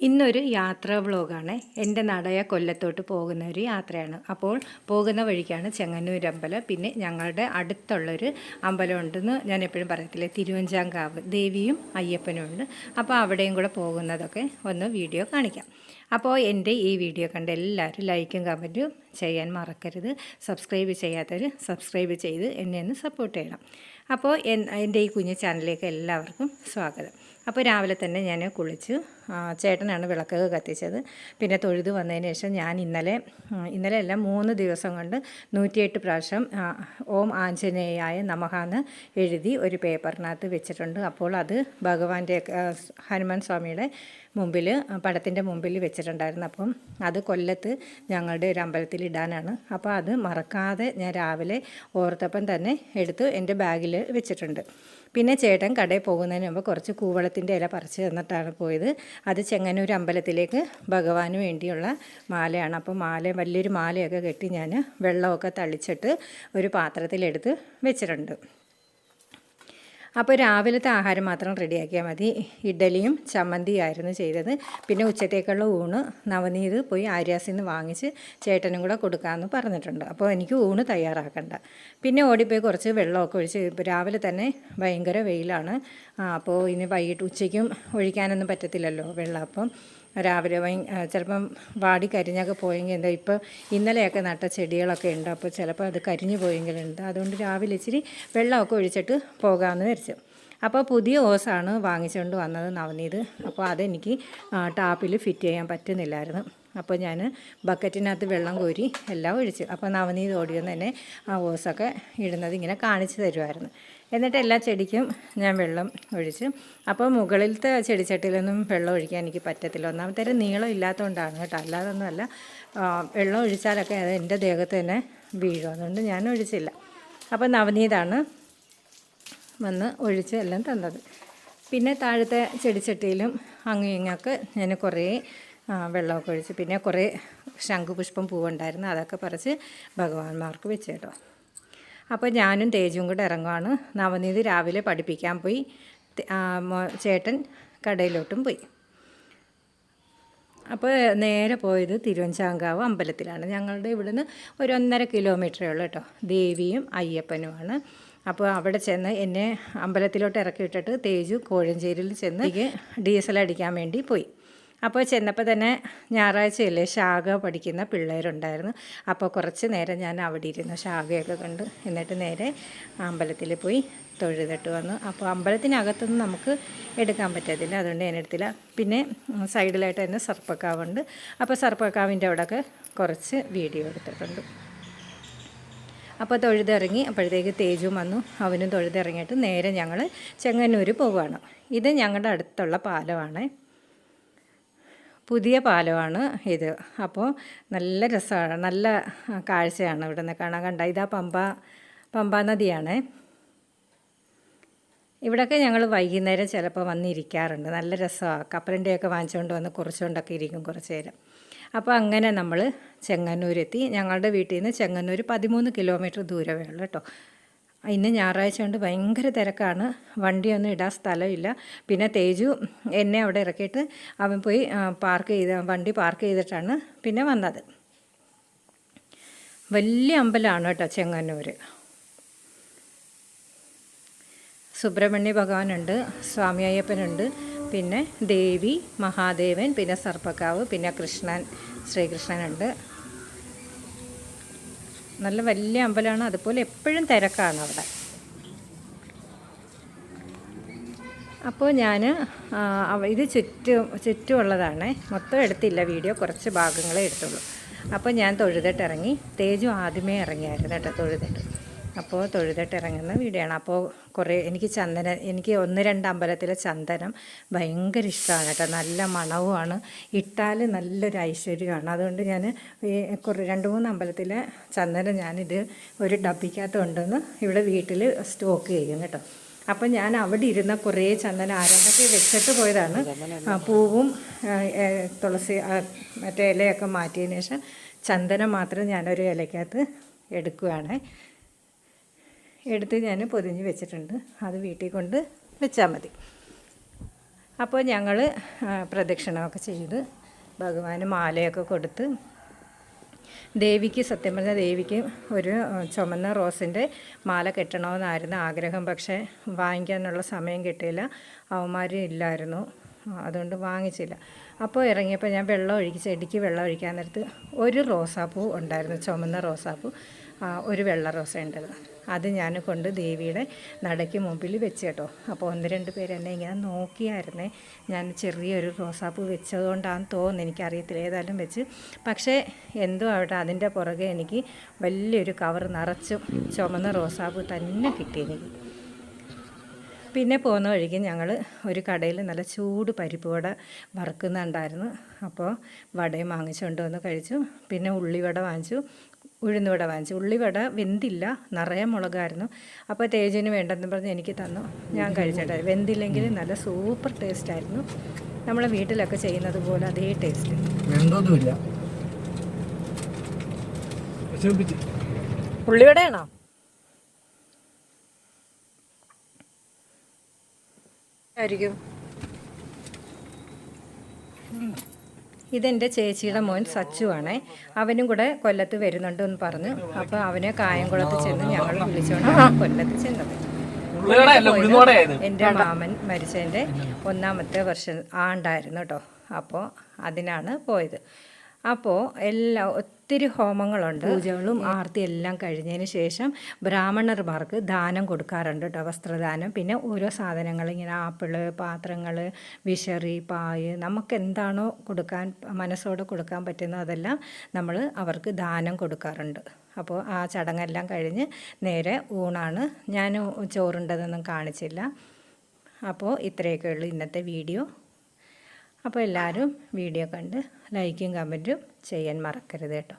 ഇന്നൊരു യാത്രാ വ്ളോഗാണ്. എൻ്റെ നടയ കൊല്ലത്തോട്ട് പോകുന്ന ഒരു യാത്രയാണ്. അപ്പോൾ പോകുന്ന വഴിക്കാണ് ചെങ്ങന്നൂർ അമ്പലം. പിന്നെ ഞങ്ങളുടെ അടുത്തുള്ളൊരു അമ്പലം ഉണ്ടെന്ന് ഞാൻ എപ്പോഴും പറയത്തില്ലേ, തിരുവഞ്ചാങ്കാവ് ദേവിയും അയ്യപ്പനും ഉണ്ട്. അപ്പോൾ അവിടെയും കൂടെ പോകുന്നതൊക്കെ ഒന്ന് വീഡിയോ കാണിക്കാം. അപ്പോൾ എൻ്റെ ഈ വീഡിയോ കണ്ട് എല്ലാവരും ലൈക്കും കമൻറ്റും ചെയ്യാൻ മറക്കരുത്. സബ്സ്ക്രൈബ് ചെയ്യാത്തവർ സബ്സ്ക്രൈബ് ചെയ്ത് എന്നെ ഒന്ന് സപ്പോർട്ട് ചെയ്യണം. അപ്പോൾ എൻ്റെ ഈ കുഞ്ഞു ചാനലിലേക്ക് എല്ലാവർക്കും സ്വാഗതം. അപ്പോൾ രാവിലെ തന്നെ ഞാൻ കുളിച്ച് ചേട്ടനാണ് വിളക്കൊക്കെ കത്തിച്ചത്. പിന്നെ തൊഴുത് വന്നതിന് ശേഷം ഞാൻ ഇന്നലെ എല്ലാം 3 ദിവസം കൊണ്ട് 108 പ്രാവശ്യം ഓം ആഞ്ജനേയായ നമഃന്ന് എഴുതി ഒരു പേപ്പറിനകത്ത് വെച്ചിട്ടുണ്ട്. അപ്പോൾ അത് ഭഗവാന്റെ ഹനുമാൻ സ്വാമിയുടെ മുമ്പിൽ, പടത്തിൻ്റെ മുമ്പിൽ വെച്ചിട്ടുണ്ടായിരുന്നു. അപ്പം അത് കൊല്ലത്ത് ഞങ്ങളുടെ ഒരു അമ്പലത്തിൽ ഇടാനാണ്. അപ്പോൾ അത് മറക്കാതെ ഞാൻ രാവിലെ ഓർത്തപ്പം തന്നെ എടുത്ത് എൻ്റെ ബാഗിൽ വെച്ചിട്ടുണ്ട്. പിന്നെ ചേട്ടൻ കടയിൽ പോകുന്നതിന് മുമ്പ് കുറച്ച് കൂവളത്തിൻ്റെ ഇല പറിച്ച് തന്നിട്ടാണ് പോയത്. അത് ചെങ്ങന്നൂർ അമ്പലത്തിലേക്ക് ഭഗവാന് വേണ്ടിയുള്ള മാലയാണ്. അപ്പോൾ വലിയൊരു മാലയൊക്കെ കെട്ടി ഞാൻ വെള്ളമൊക്കെ തളിച്ചിട്ട് ഒരു പാത്രത്തിലെടുത്ത് വെച്ചിട്ടുണ്ട്. അപ്പോൾ രാവിലത്തെ ആഹാരം മാത്രം റെഡിയാക്കിയാൽ മതി. ഇഡ്ഡലിയും ചമ്മന്തിയായിരുന്നു ചെയ്തത്. പിന്നെ ഉച്ചത്തേക്കുള്ള ഊണ് നവനീത് പോയി ആര്യാസിൽ നിന്ന് വാങ്ങിച്ച് ചേട്ടനും കൂടെ കൊടുക്കാമെന്ന് പറഞ്ഞിട്ടുണ്ട്. അപ്പോൾ എനിക്ക് ഊണ് തയ്യാറാക്കണ്ട. പിന്നെ ഓടിപ്പോയി കുറച്ച് വെള്ളമൊക്കെ ഒഴിച്ച്, ഇപ്പോൾ രാവിലെ തന്നെ ഭയങ്കര വെയിലാണ്. അപ്പോൾ ഇനി വൈകിട്ട് ഉച്ചയ്ക്കും ഒഴിക്കാനൊന്നും പറ്റത്തില്ലല്ലോ വെള്ളം. അപ്പം രാവിലെ ചിലപ്പം വാടി കരിഞ്ഞൊക്കെ പോയെങ്കിൽ എന്താ, ഇപ്പോൾ ഇന്നലെയൊക്കെ നട്ട ചെടികളൊക്കെ ഉണ്ട്. അപ്പോൾ ചിലപ്പോൾ അത് കരിഞ്ഞു പോയെങ്കിലുണ്ട്. അതുകൊണ്ട് രാവിലെ ഇച്ചിരി വെള്ളമൊക്കെ ഒഴിച്ചിട്ട് പോകാമെന്ന് വിചാരിച്ചു. അപ്പോൾ പുതിയ ഓസാണ് വാങ്ങിച്ചുകൊണ്ട് വന്നത് നവനീത്. അപ്പോൾ അതെനിക്ക് ടാപ്പിൽ ഫിറ്റ് ചെയ്യാൻ പറ്റുന്നില്ലായിരുന്നു. അപ്പോൾ ഞാൻ ബക്കറ്റിനകത്ത് വെള്ളം കോരി എല്ലാം ഒഴിച്ചു. അപ്പോൾ നവനീത് ഓടിയൊന്ന് തന്നെ ആ ഓസൊക്കെ ഇടുന്നത് ഇങ്ങനെ കാണിച്ചു തരുമായിരുന്നു. എന്നിട്ട് എല്ലാ ചെടിക്കും ഞാൻ വെള്ളം ഒഴിച്ച്. അപ്പോൾ മുകളിലത്തെ ചെടിച്ചട്ടിയിലൊന്നും വെള്ളം ഒഴിക്കാൻ എനിക്ക് പറ്റത്തില്ല. ഒന്നാമത്തെ നീളം ഇല്ലാത്തതുകൊണ്ടാണ് കേട്ടോ, അല്ലാതൊന്നുമല്ല. വെള്ളം ഒഴിച്ചാലൊക്കെ അത് എൻ്റെ ദേഹത്ത് തന്നെ വീഴും. അതുകൊണ്ട് ഞാൻ ഒഴിച്ചില്ല. അപ്പോൾ നവനീതാണ് വന്ന് ഒഴിച്ച് എല്ലാം തന്നത്. പിന്നെ താഴത്തെ ചെടിച്ചട്ടിയിലും അങ്ങും ഇങ്ങൊക്കെ ഞാൻ കുറേ വെള്ളമൊക്കെ ഒഴിച്ച്, പിന്നെ കുറേ ശംഖുപുഷ്പം പൂവുണ്ടായിരുന്നു, അതൊക്കെ പറിച്ച് ഭഗവാന്മാർക്ക് വെച്ച് കേട്ടോ. അപ്പോൾ ഞാനും തേജും കൂടെ ഇറങ്ങുവാണ്. നവനീത് രാവിലെ പഠിപ്പിക്കാൻ പോയി, ചേട്ടൻ കടയിലോട്ടും പോയി. അപ്പോൾ നേരെ പോയത് തിരുവഞ്ചാങ്കാവ് അമ്പലത്തിലാണ്. ഞങ്ങളുടെ ഇവിടുന്ന് ഒരു 1.5 കിലോമീറ്ററേ ഉള്ളൂ കേട്ടോ. ദേവിയും അയ്യപ്പനുമാണ്. അപ്പോൾ അവിടെ ചെന്ന് എന്നെ അമ്പലത്തിലോട്ട് ഇറക്കി വിട്ടിട്ട് തേജു കോഴഞ്ചേരിയിൽ ചെന്ന് ഡീസൽ അടിക്കാൻ വേണ്ടി പോയി. അപ്പോൾ ചെന്നപ്പോൾ തന്നെ ഞായറാഴ്ചയല്ലേ, ശാഖ പഠിക്കുന്ന പിള്ളേരുണ്ടായിരുന്നു. അപ്പോൾ കുറച്ച് നേരം ഞാൻ അവിടെ ഇരുന്ന് ശാഖയൊക്കെ കണ്ട്, എന്നിട്ട് നേരെ അമ്പലത്തിൽ പോയി തൊഴുതിട്ട് വന്നു. അപ്പോൾ അമ്പലത്തിനകത്തൊന്നും നമുക്ക് എടുക്കാൻ പറ്റത്തില്ല, അതുകൊണ്ട് ഞാൻ എടുത്തില്ല. പിന്നെ സൈഡിലായിട്ട് തന്നെ സർപ്പക്കാവുണ്ട്. അപ്പോൾ സർപ്പക്കാവിൻ്റെ അവിടെയൊക്കെ കുറച്ച് വീഡിയോ എടുത്തിട്ടുണ്ട്. അപ്പോൾ തൊഴുതിറങ്ങി. അപ്പോഴത്തേക്ക് തേജും വന്നു, അവനും തൊഴുതിറങ്ങിയിട്ട് നേരെ ഞങ്ങൾ ചെങ്ങന്നൂർ പോവുകയാണ്. ഇത് ഞങ്ങളുടെ അടുത്തുള്ള പാലമാണ്, പുതിയ പാലമാണ് ഇത്. അപ്പോൾ നല്ല രസമാണ്, നല്ല കാഴ്ചയാണ് ഇവിടെ നിന്ന് കാണാൻ. കണ്ട ഇതാ പമ്പ നദിയാണ്. ഇവിടെയൊക്കെ ഞങ്ങൾ വൈകുന്നേരം ചിലപ്പോൾ വന്നിരിക്കാറുണ്ട്. നല്ല രസമാണ്. കപ്പലണ്ടിയൊക്കെ വാങ്ങിച്ചുകൊണ്ട് വന്ന് കുറച്ചുകൊണ്ടൊക്കെ ഇരിക്കും കുറച്ച് നേരം. അപ്പോൾ അങ്ങനെ നമ്മൾ ചെങ്ങന്നൂരെത്തി. ഞങ്ങളുടെ വീട്ടിൽ നിന്ന് ചെങ്ങന്നൂർ 13 കിലോമീറ്റർ ദൂരമേ ഉള്ളൂ കേട്ടോ. ഇന്ന് ഞായറാഴ്ച കൊണ്ട് ഭയങ്കര തിരക്കാണ്, വണ്ടിയൊന്നും ഇടാൻ സ്ഥലമില്ല. പിന്നെ തേജു എന്നെ അവിടെ ഇറക്കിയിട്ട് അവൻ പോയി വണ്ടി പാർക്ക് ചെയ്തിട്ടാണ് പിന്നെ വന്നത്. വലിയ അമ്പലമാണ് കേട്ടോ ചെങ്ങന്നൂർ. സുബ്രഹ്മണ്യ ഭഗവാനുണ്ട്, സ്വാമി അയ്യപ്പനുണ്ട്, പിന്നെ ദേവി, മഹാദേവൻ, പിന്നെ സർപ്പക്കാവ്, പിന്നെ ശ്രീകൃഷ്ണനുണ്ട്. നല്ല വലിയ അമ്പലമാണ്. അതുപോലെ എപ്പോഴും തിരക്കാണ് അവിടെ. അപ്പോൾ ഞാൻ ഇത് ചുറ്റുമുള്ളതാണ്, മൊത്തം എടുത്തില്ല വീഡിയോ, കുറച്ച് ഭാഗങ്ങളെ എടുത്തുള്ളൂ. അപ്പോൾ ഞാൻ തൊഴുതിട്ടിറങ്ങി. തേജു ആദ്യമേ ഇറങ്ങിയായിരുന്നു കേട്ടോ തൊഴുതിട്ട്. അപ്പോൾ തൊഴുതിട്ട് ഇറങ്ങുന്ന വീഡിയോ ആണ്. അപ്പോൾ എനിക്ക് 1-2 അമ്പലത്തിലെ ചന്ദനം ഭയങ്കര ഇഷ്ടമാണ് കേട്ടോ. നല്ല മണവുമാണ്, ഇട്ടാൽ നല്ലൊരു ഐശ്വര്യമാണ്. അതുകൊണ്ട് ഞാൻ 2-3 അമ്പലത്തിലെ ചന്ദനം ഞാനിത് ഒരു ഡബ്ബിക്കകത്ത് കൊണ്ടുവന്ന് ഇവിടെ വീട്ടിൽ സ്റ്റോക്ക് ചെയ്യും കേട്ടോ. അപ്പം ഞാൻ അവിടെ ഇരുന്ന കുറേ ചന്ദനം ആരൊക്കെ വെച്ചിട്ട് പോയതാണ്. പൂവും തുളസി മറ്റേ ഇലയൊക്കെ മാറ്റിയതിന് ശേഷം ചന്ദനം മാത്രം ഞാനൊരു ഇലയ്ക്കകത്ത് എടുക്കുകയാണ്. എടുത്ത് ഞാൻ പൊതിഞ്ഞ് വെച്ചിട്ടുണ്ട്. അത് വീട്ടിൽ കൊണ്ട് വെച്ചാൽ മതി. അപ്പോൾ ഞങ്ങൾ പ്രദക്ഷിണമൊക്കെ ചെയ്ത് ഭഗവാന് മാലയൊക്കെ കൊടുത്ത് ദേവിക്ക്, സത്യം പറഞ്ഞാൽ ദേവിക്ക് ഒരു ചുമന്ന റോസിൻ്റെ മാല കെട്ടണമെന്നായിരുന്നു ആഗ്രഹം. പക്ഷേ വാങ്ങിക്കാനുള്ള സമയം കിട്ടിയില്ല, അവന്മാരും ഇല്ലായിരുന്നു, അതുകൊണ്ട് വാങ്ങിച്ചില്ല. അപ്പോൾ ഇറങ്ങിയപ്പോൾ ഞാൻ ചെടിക്ക് വെള്ളം ഒഴിക്കാൻ നേരത്ത് ഒരു റോസാപ്പൂ ഉണ്ടായിരുന്നു, ചുമന്ന റോസാപ്പൂ, ഒരു വെള്ള റോസ ഉണ്ടത്. അത് ഞാൻ കൊണ്ട് ദേവിയുടെ നടയ്ക്ക് മുമ്പിൽ വെച്ച് കേട്ടോ. അപ്പോൾ 1-2 പേര് എന്നെ ഇങ്ങനെ നോക്കിയായിരുന്നേ. ഞാൻ ചെറിയൊരു റോസാപ്പൂ വെച്ചതുകൊണ്ടാണെന്ന് തോന്നുന്നു, എനിക്കറിയത്തില്ല, ഏതായാലും വെച്ച്. പക്ഷേ എന്തോ ആവട്ടെ, അതിൻ്റെ പുറകെ എനിക്ക് വലിയൊരു കവർ നിറച്ചും ചുമന്ന റോസാപ്പൂ തന്നെ കിട്ടി എനിക്ക്. പിന്നെ പോകുന്ന വഴിക്ക് ഞങ്ങൾ ഒരു കടയിൽ നല്ല ചൂട് പരിപ്പ് വട വറുക്കുന്നുണ്ടായിരുന്നു. അപ്പോൾ വടയും വാങ്ങിച്ചുകൊണ്ട് വന്ന് കഴിച്ചു. പിന്നെ ഉള്ളിവട വാങ്ങിച്ചു, ഉഴുന്നുവട വാങ്ങിച്ചു. ഉള്ളിവട വെന്തില്ല, നിറയെ മുളകായിരുന്നു. അപ്പോൾ തേജുവിന് വേണ്ടെന്ന് പറഞ്ഞ് എനിക്ക് തന്നു, ഞാൻ കഴിച്ചിട്ട്. വെന്തില്ലെങ്കിൽ നല്ല സൂപ്പർ ടേസ്റ്റായിരുന്നു, നമ്മളെ വീട്ടിലൊക്കെ ചെയ്യുന്നത് പോലെ അതേ ടേസ്റ്റ്. ഉള്ളിവടയാണോ? ആയിരിക്കും. ഇതെൻ്റെ ചേച്ചിയുടെ മോൻ സച്ചുവാണേ. അവനും കൂടെ കൊല്ലത്ത് വരുന്നുണ്ടെന്ന് പറഞ്ഞു. അപ്പോൾ അവനെ കായംകുളത്ത് ചെന്ന് ഞങ്ങൾ വിളിച്ചോണ്ട് കൊല്ലത്ത് ചെന്നത്. എൻ്റെ മാമൻ മരിച്ചതിൻ്റെ 1ാമത്തെ വർഷം ആണ്ടായിരുന്നു കേട്ടോ. അപ്പോൾ അതിനാണ് പോയത്. അപ്പോൾ ഒത്തിരി ഹോമങ്ങളുണ്ട്, പൂജകളും ആർത്തി എല്ലാം കഴിഞ്ഞതിന് ശേഷം ബ്രാഹ്മണർമാർക്ക് ദാനം കൊടുക്കാറുണ്ട് കേട്ടോ, വസ്ത്രദാനം. പിന്നെ ഓരോ സാധനങ്ങൾ ഇങ്ങനെ ആപ്പിള്, പാത്രങ്ങൾ, വിശറി, പായ്, നമുക്ക് എന്താണോ കൊടുക്കാൻ മനസ്സോടെ കൊടുക്കാൻ പറ്റുന്നത് അതെല്ലാം നമ്മൾ അവർക്ക് ദാനം കൊടുക്കാറുണ്ട്. അപ്പോൾ ആ ചടങ്ങെല്ലാം കഴിഞ്ഞ് നേരെ ഊണാണ്. ഞാൻ ചോറുണ്ടതൊന്നും കാണിച്ചില്ല. അപ്പോൾ ഇത്രയൊക്കെ ഉള്ളൂ ഇന്നത്തെ വീഡിയോ. അപ്പോൾ എല്ലാവരും വീഡിയോ കണ്ട് ലൈക്കും കമൻറ്റും ചെയ്യാൻ മറക്കരുത് കേട്ടോ.